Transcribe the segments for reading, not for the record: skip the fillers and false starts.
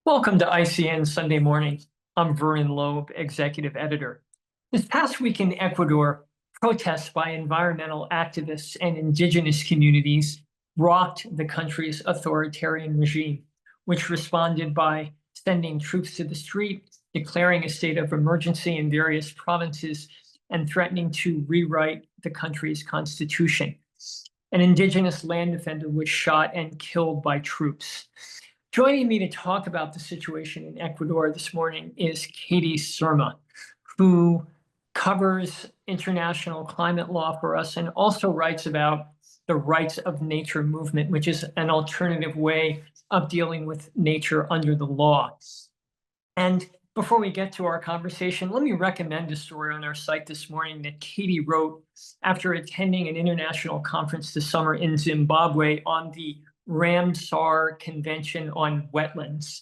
Welcome to ICN Sunday Morning. I'm Vernon Loeb, Executive Editor. This past week in Ecuador, protests by environmental activists and indigenous communities rocked the country's authoritarian regime, which responded by sending troops to the street, declaring a state of emergency in various provinces, and threatening to rewrite the country's constitution. An indigenous land defender was shot and killed by troops. Joining me to talk about the situation in Ecuador this morning is Katie Surma, who covers international climate law for us and also writes about the rights of nature movement, which is an alternative way of dealing with nature under the law. And before we get to our conversation, let me recommend a story on our site this morning that Katie wrote after attending an international conference this summer in Zimbabwe on the Ramsar Convention on Wetlands.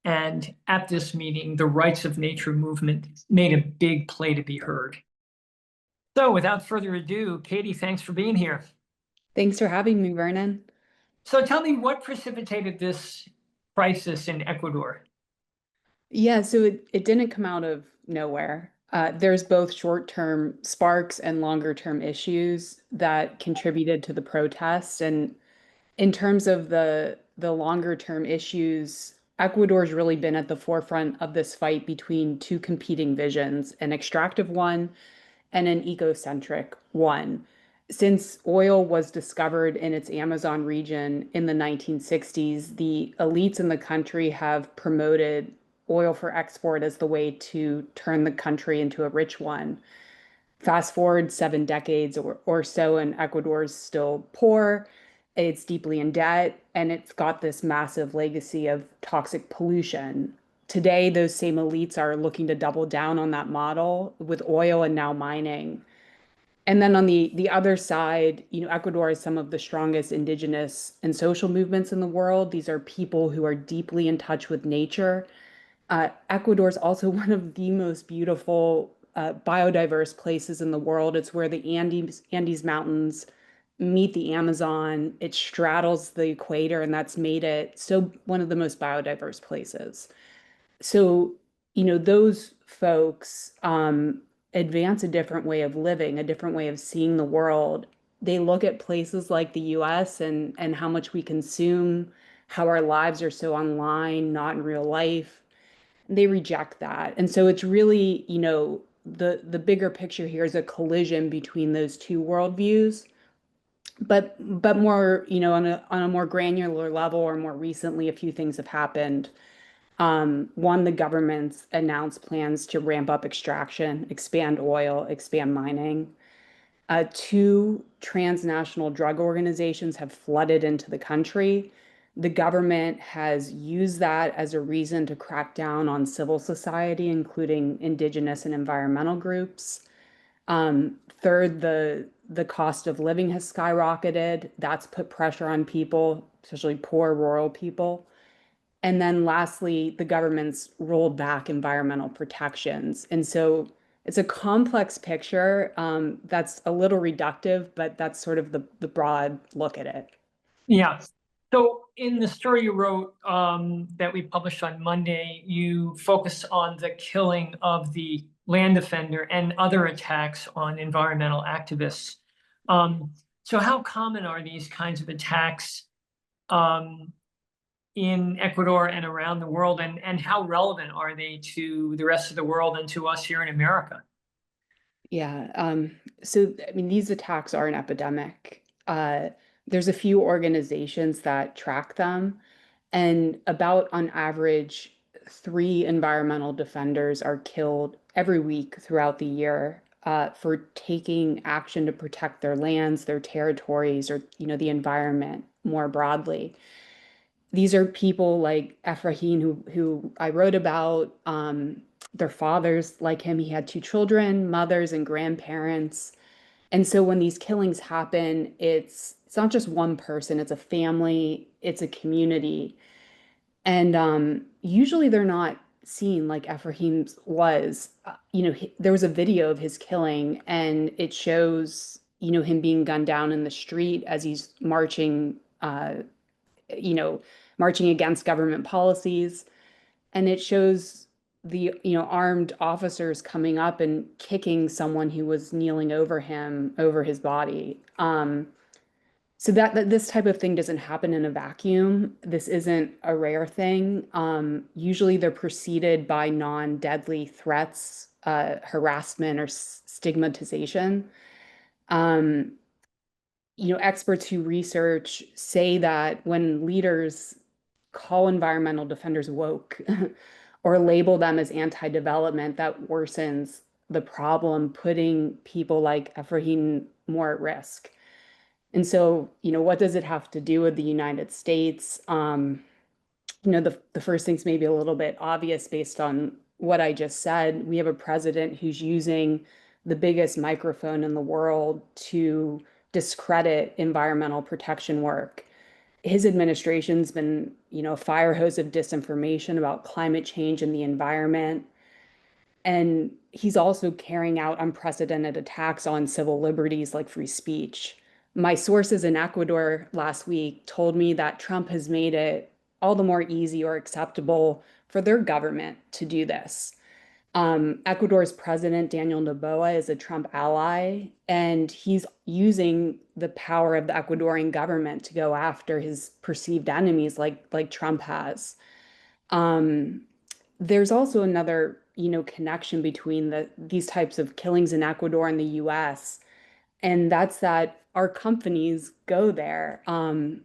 And at this meeting, the rights of nature movement made a big play to be heard. So without further ado, Katie, thanks for being here. Thanks for having me, Vernon. So tell me, what precipitated this crisis in Ecuador? Yeah, so it didn't come out of nowhere. There's both short-term sparks and longer-term issues that contributed to the protests. And in terms of the longer-term issues, Ecuador's really been at the forefront of this fight between two competing visions, an extractive one and an ecocentric one. Since oil was discovered in its Amazon region in the 1960s, the elites in the country have promoted oil for export as the way to turn the country into a rich one. Fast forward 7 decades or so, and Ecuador's still poor. It's deeply in debt, and it's got this massive legacy of toxic pollution. Today, those same elites are looking to double down on that model with oil and now mining. And then on the other side, Ecuador has some of the strongest indigenous and social movements in the world. These are people who are deeply in touch with nature. Ecuador is also one of the most beautiful, biodiverse places in the world. It's where the Andes Mountains meet the Amazon. It straddles the equator, and that's made it so one of the most biodiverse places. So, those folks advance a different way of living, a different way of seeing the world. They look at places like the US and how much we consume, how our lives are so online, not in real life. They reject that. And so it's really, the bigger picture here is a collision between those two worldviews. But more, on a more granular level, or more recently, a few things have happened. One, the government's announced plans to ramp up extraction, expand oil, expand mining. Two, transnational drug organizations have flooded into the country. The government has used that as a reason to crack down on civil society, including indigenous and environmental groups. Third, the cost of living has skyrocketed. That's put pressure on people, especially poor rural people. And then lastly, the government's rolled back environmental protections. And so it's a complex picture that's a little reductive, but that's sort of the broad look at it. Yeah. So in the story you wrote that we published on Monday, you focus on the killing of the land defender and other attacks on environmental activists. So how common are these kinds of attacks in Ecuador and around the world, and how relevant are they to the rest of the world and to us here in America? Yeah. So, I mean, these attacks are an epidemic. There's a few organizations that track them, and about on average, 3 environmental defenders are killed every week throughout the year for taking action to protect their lands, their territories, or the environment more broadly. These are people like Efraín, who I wrote about. Their fathers, like him, he had 2 children, mothers and grandparents. And so when these killings happen, it's not just one person, it's a family, it's a community. And usually they're not seen like Efraim's was. There was a video of his killing, and it shows, him being gunned down in the street as he's marching, you know, marching against government policies. And it shows the, armed officers coming up and kicking someone who was kneeling over him, over his body. So that this type of thing doesn't happen in a vacuum. This isn't a rare thing. Usually they're preceded by non-deadly threats, harassment, or stigmatization. Um, Experts who research say that when leaders call environmental defenders woke or label them as anti-development, that worsens the problem, putting people like Efraín more at risk. And so, what does it have to do with the United States? The first thing's maybe a little bit obvious based on what I just said. We have a president who's using the biggest microphone in the world to discredit environmental protection work. His administration's been, a fire hose of disinformation about climate change and the environment. And he's also carrying out unprecedented attacks on civil liberties like free speech. My sources in Ecuador last week told me that Trump has made it all the more easy or acceptable for their government to do this. Ecuador's president, Daniel Noboa, is a Trump ally, and he's using the power of the Ecuadorian government to go after his perceived enemies like Trump has. Um, there's also another, connection between these types of killings in Ecuador and the US, and that's that our companies go there. And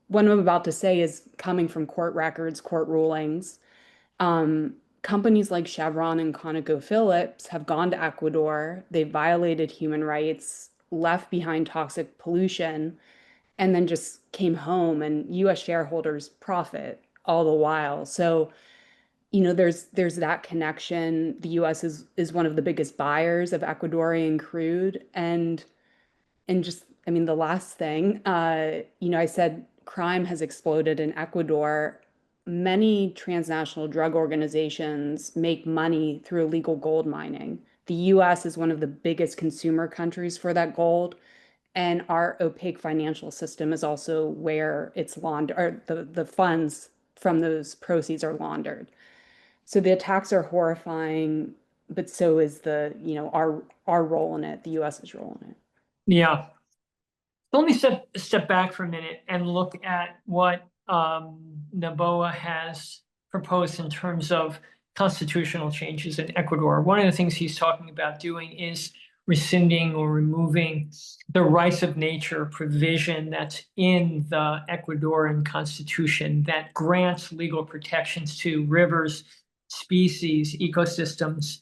what I'm about to say is coming from court records, court rulings. Um, Companies like Chevron and ConocoPhillips have gone to Ecuador, they violated human rights, left behind toxic pollution, and then just came home, and US shareholders profit all the while. So, there's that connection. The US is one of the biggest buyers of Ecuadorian crude. And just, I mean, the last thing, I said crime has exploded in Ecuador. Many transnational drug organizations make money through illegal gold mining. The US is one of the biggest consumer countries for that gold. And our opaque financial system is also where it's laundered, or the funds from those proceeds are laundered. So the attacks are horrifying, but so is our role in it, the US's role in it. Yeah. Let me step back for a minute and look at what Noboa has proposed in terms of constitutional changes in Ecuador. One of the things he's talking about doing is rescinding or removing the rights of nature provision that's in the Ecuadorian constitution that grants legal protections to rivers, species, ecosystems,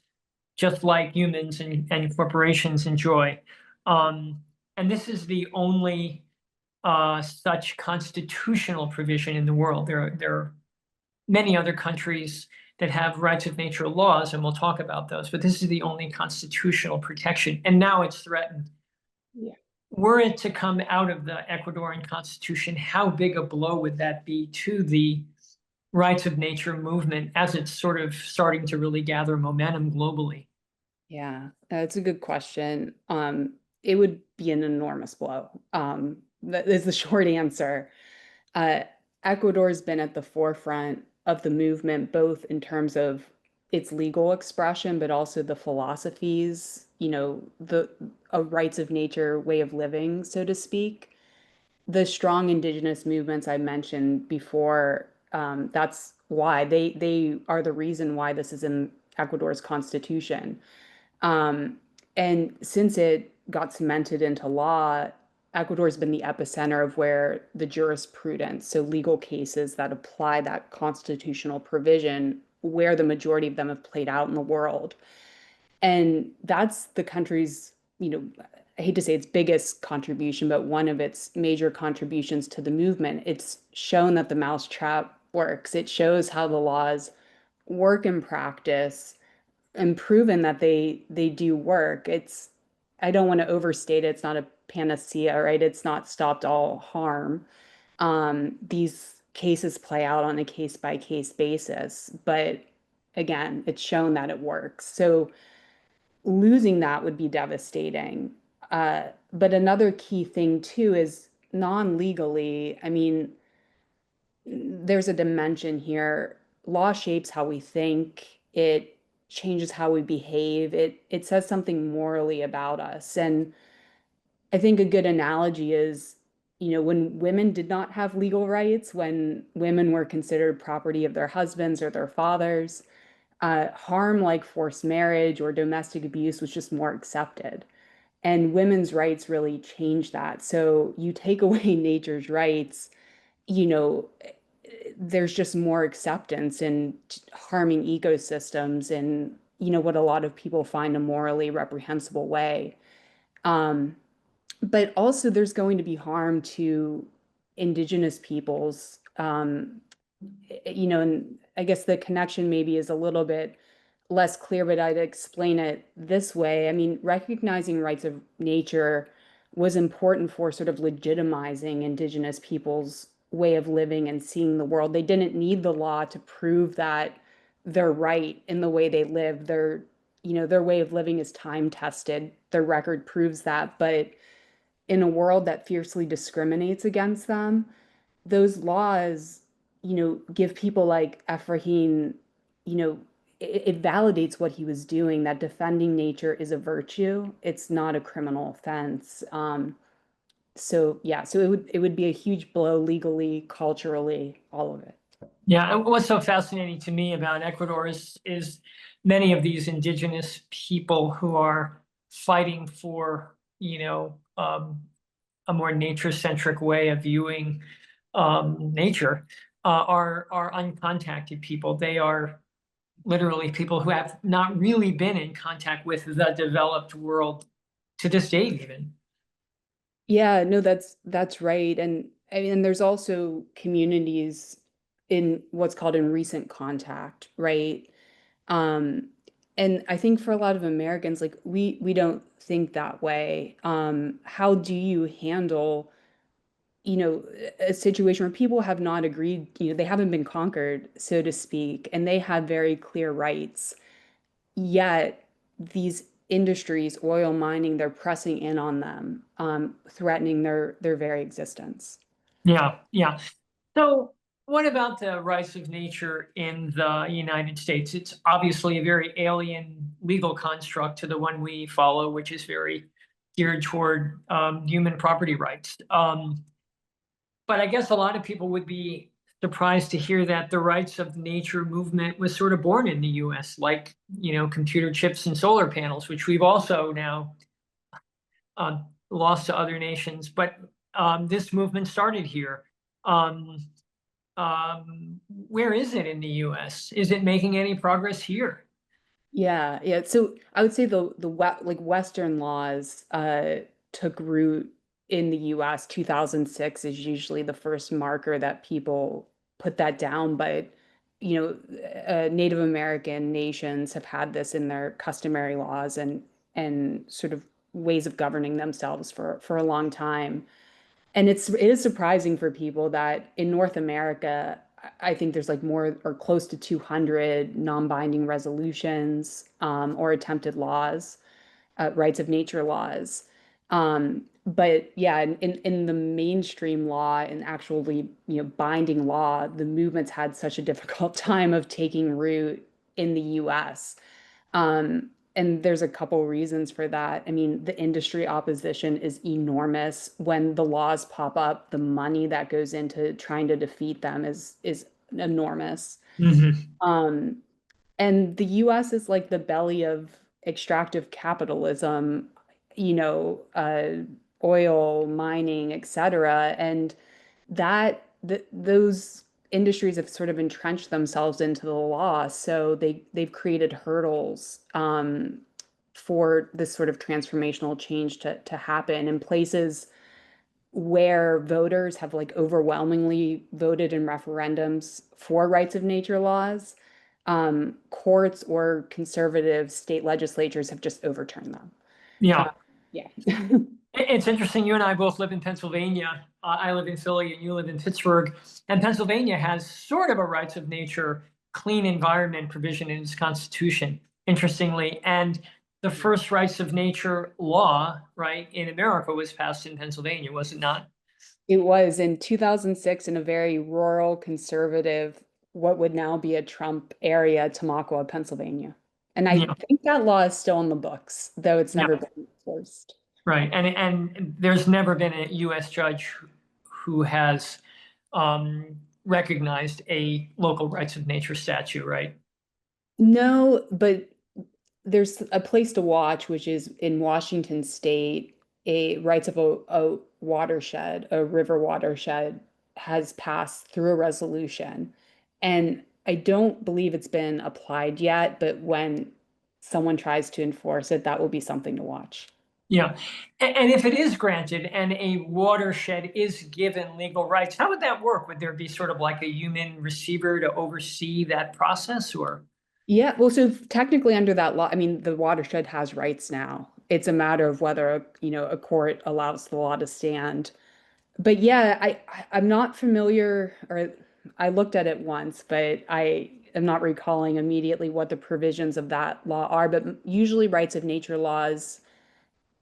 just like humans and corporations enjoy. Um, and this is the only such constitutional provision in the world. There are many other countries that have rights of nature laws, and we'll talk about those, but this is the only constitutional protection, and now it's threatened. Yeah. Were it to come out of the Ecuadorian constitution, how big a blow would that be to the rights of nature movement as it's sort of starting to really gather momentum globally? Yeah, that's a good question. It would be an enormous blow. That is the short answer. Uh, Ecuador's been at the forefront of the movement, both in terms of its legal expression, but also the philosophies, the a rights of nature way of living, so to speak. The strong indigenous movements I mentioned before, that's why they are the reason why this is in Ecuador's constitution. Um, and since it got cemented into law, Ecuador's been the epicenter of where the jurisprudence, so legal cases that apply that constitutional provision, where the majority of them have played out in the world. And that's the country's, I hate to say its biggest contribution, but one of its major contributions to the movement. It's shown that the mousetrap works. It shows how the laws work in practice and proven that they do work. I don't want to overstate it. It's not a panacea, right? It's not stopped all harm. These cases play out on a case by case basis, but again, it's shown that it works. So losing that would be devastating. But another key thing too is non-legally, I mean, there's a dimension here. law shapes how we think, it changes how we behave, it says something morally about us. And I think a good analogy is, when women did not have legal rights, when women were considered property of their husbands or their fathers, harm like forced marriage or domestic abuse was just more accepted. And women's rights really changed that. So you take away nature's rights, you know, there's just more acceptance in harming ecosystems in, what a lot of people find a morally reprehensible way. Um, but also there's going to be harm to indigenous peoples. And I guess the connection maybe is a little bit less clear, but I'd explain it this way. I mean, recognizing rights of nature was important for sort of legitimizing indigenous peoples' way of living and seeing the world. They didn't need the law to prove that they're right in the way they live. Their way of living is time tested. Their record proves that. But in a world that fiercely discriminates against them, those laws, give people like Efraín, it validates what he was doing, that defending nature is a virtue. It's not a criminal offense. So yeah, so it would be a huge blow legally, culturally, all of it. Yeah, and what's so fascinating to me about Ecuador is many of these indigenous people who are fighting for, a more nature-centric way of viewing nature are uncontacted people. They are literally people who have not really been in contact with the developed world to this date, even. Yeah, no, that's right. And I mean, there's also communities in what's called in recent contact, right? Um, and I think for a lot of Americans, like we don't think that way. How do you handle, a situation where people have not agreed, they haven't been conquered, so to speak, and they have very clear rights, yet these industries, oil mining, they're pressing in on them, threatening their very existence. Yeah, yeah. So what about the rights of nature in the United States? It's obviously a very alien legal construct to the one we follow, which is very geared toward human property rights. But I guess a lot of people would be surprised to hear that the rights of nature movement was sort of born in the US, like, computer chips and solar panels, which we've also now lost to other nations. But this movement started here. Um, where is it in the US? Is it making any progress here? Yeah, yeah. So I would say like Western laws took root in the US. 2006 is usually the first marker that people put that down, but Native American nations have had this in their customary laws and sort of ways of governing themselves for a long time. And it is surprising for people that in North America, I think there's like more or close to 200 non-binding resolutions, or attempted laws, rights of nature laws. But yeah, in the mainstream law and actually, binding law, the movement's had such a difficult time of taking root in the US. And there's a couple reasons for that. I mean, the industry opposition is enormous. When the laws pop up, the money that goes into trying to defeat them is enormous. Mhm. Um, and the US is like the belly of extractive capitalism, you know, uh, oil, mining, et cetera. And those industries have sort of entrenched themselves into the law. So they've created hurdles, for this sort of transformational change to happen in places where voters have like overwhelmingly voted in referendums for rights of nature laws. Courts or conservative state legislatures have just overturned them. Uh, Yeah. yeah. It's interesting. You and I both live in Pennsylvania. I live in Philly and you live in Pittsburgh. And Pennsylvania has sort of a rights of nature, clean environment provision in its constitution, interestingly. And the first rights of nature law, right, in America was passed in Pennsylvania, was it not? It was in 2006 in a very rural, conservative what would now be a Trump area, Tamaqua, Pennsylvania. And I Yeah, think that law is still in the books, though it's yeah, never been enforced. right. And there's never been a U.S. judge who has recognized a local rights of nature statute, right? No, but there's a place to watch, which is in Washington State, a rights of a watershed, a river watershed has passed through a resolution. And I don't believe it's been applied yet, but when someone tries to enforce it, that will be something to watch. Yeah. And if it is granted and a watershed is given legal rights, how would that work? Would there be sort of like a human receiver to oversee that process or? Yeah, well, so technically under that law, I mean, the watershed has rights now. It's a matter of whether, a court allows the law to stand. But yeah, I'm not familiar, or I looked at it once, but I am not recalling immediately what the provisions of that law are. But usually rights of nature laws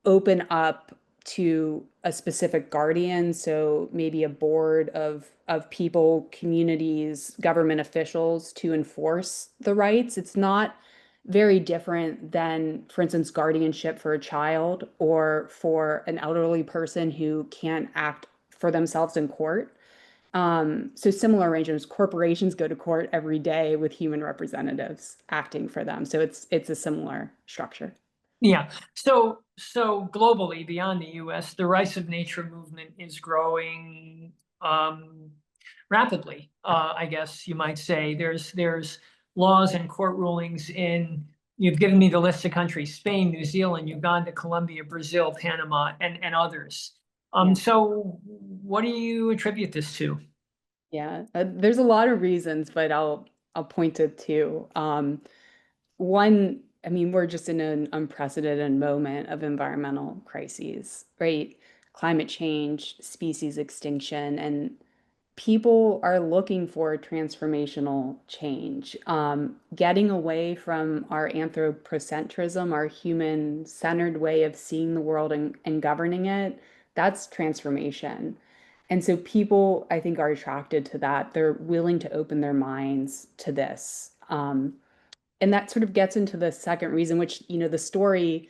open up to a specific guardian, so maybe a board of people, communities, government officials to enforce the rights. It's not very different than, for instance, guardianship for a child or for an elderly person who can't act for themselves in court. So similar arrangements, corporations go to court every day with human representatives acting for them. So it's a similar structure. Yeah. So globally, beyond the US, the rights of nature movement is growing rapidly. I guess you might say there's laws and court rulings in, you've given me the list of countries: Spain, New Zealand, Uganda, Colombia, Brazil, Panama, and others. Yeah. So what do you attribute this to? Yeah, there's a lot of reasons, but I'll point to two. One, I mean, we're just in an unprecedented moment of environmental crises, right? Climate change, species extinction, and people are looking for transformational change. Getting away from our anthropocentrism, our human-centered way of seeing the world and governing it, that's transformation. And so people, I think, are attracted to that. They're willing to open their minds to this. And that sort of gets into the second reason, which, the story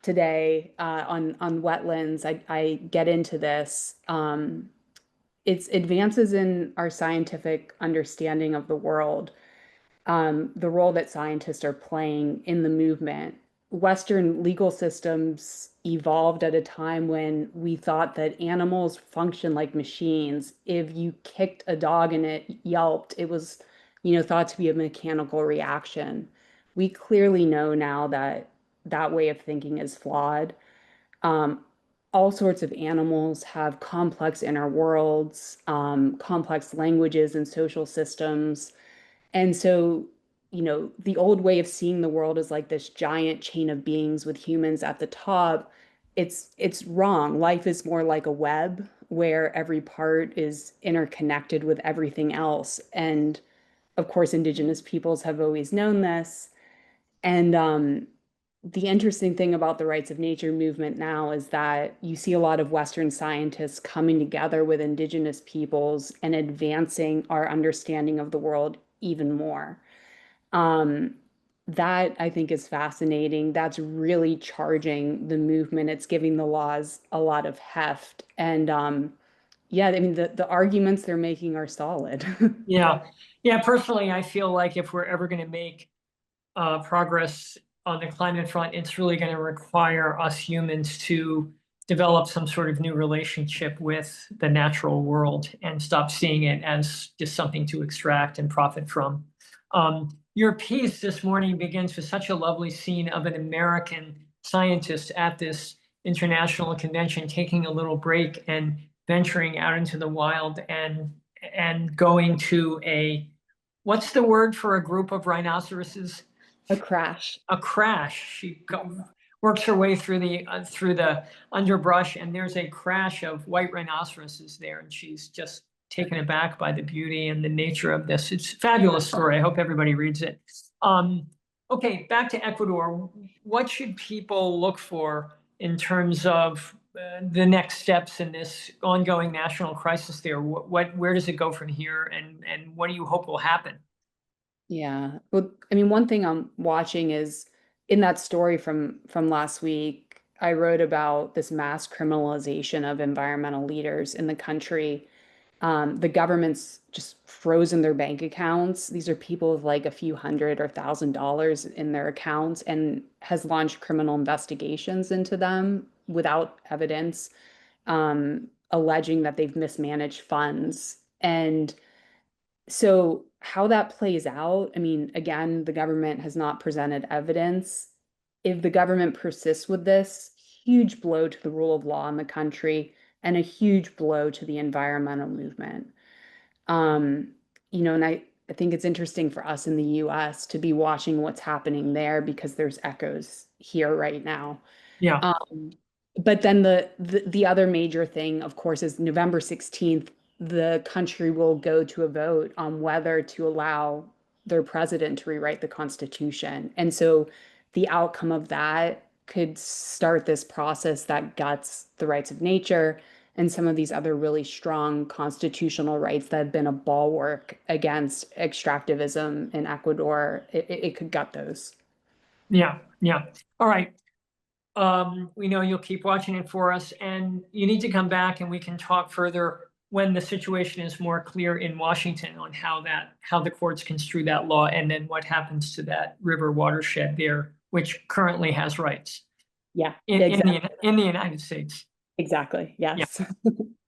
today on wetlands, I get into this. It's advances in our scientific understanding of the world, the role that scientists are playing in the movement. Western legal systems evolved at a time when we thought that animals function like machines. If you kicked a dog and it yelped, it was, thought to be a mechanical reaction. We clearly know now that that way of thinking is flawed. Um, all sorts of animals have complex inner worlds, complex languages and social systems. And so, the old way of seeing the world is like this giant chain of beings with humans at the top. It's wrong. Life is more like a web where every part is interconnected with everything else. And of course, indigenous peoples have always known this. And the interesting thing about the rights of nature movement now is that you see a lot of Western scientists coming together with indigenous peoples and advancing our understanding of the world even more. Um, that I think is fascinating. That's really charging the movement. It's giving the laws a lot of heft. And yeah, I mean, the arguments they're making are solid. Yeah. Yeah, personally, I feel like if we're ever going to make progress on the climate front, it's really going to require us humans to develop some sort of new relationship with the natural world and stop seeing it as just something to extract and profit from. Your piece this morning begins with such a lovely scene of an American scientist at this international convention taking a little break and venturing out into the wild and going to a, what's the word for a group of rhinoceroses? A crash. A crash. Works her way through the underbrush, and there's a crash of white rhinoceroses there, and she's just taken aback by the beauty and the nature of this. It's a fabulous story. I hope everybody reads it. Okay, back to Ecuador. What should people look for in terms of the next steps in this ongoing national crisis there? Where does it go from here, and what do you hope will happen? Yeah. Well, I mean, one thing I'm watching is in that story from last week, I wrote about this mass criminalization of environmental leaders in the country. The government's just frozen their bank accounts. These are people with like a few hundred or $1,000 in their accounts and has launched criminal investigations into them without evidence, alleging that they've mismanaged funds. And so how that plays out, I mean, again, the government has not presented evidence. If the government persists with this, huge blow to the rule of law in the country and a huge blow to the environmental movement. Um, and I think it's interesting for us in the US to be watching what's happening there because there's echoes here right now. Yeah, Um, but then the other major thing, of course, is November 16th, the country will go to a vote on whether to allow their president to rewrite the Constitution. And so the outcome of that could start this process that guts the rights of nature and some of these other really strong constitutional rights that have been a bulwark against extractivism in Ecuador. It could gut those. yeah, yeah. All right. We know you'll keep watching it for us, and you need to come back and we can talk further when the situation is more clear in Washington on how the courts construe that law, and then what happens to that river watershed there, which currently has rights Yeah, in, exactly. in the United States. Exactly. Yeah, Yes.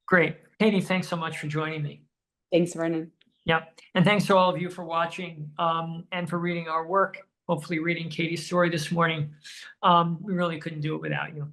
great. Katie, thanks so much for joining me. Thanks, Vernon. Yep. And thanks to all of you for watching, and for reading our work, hopefully reading Katie's story this morning. We really couldn't do it without you.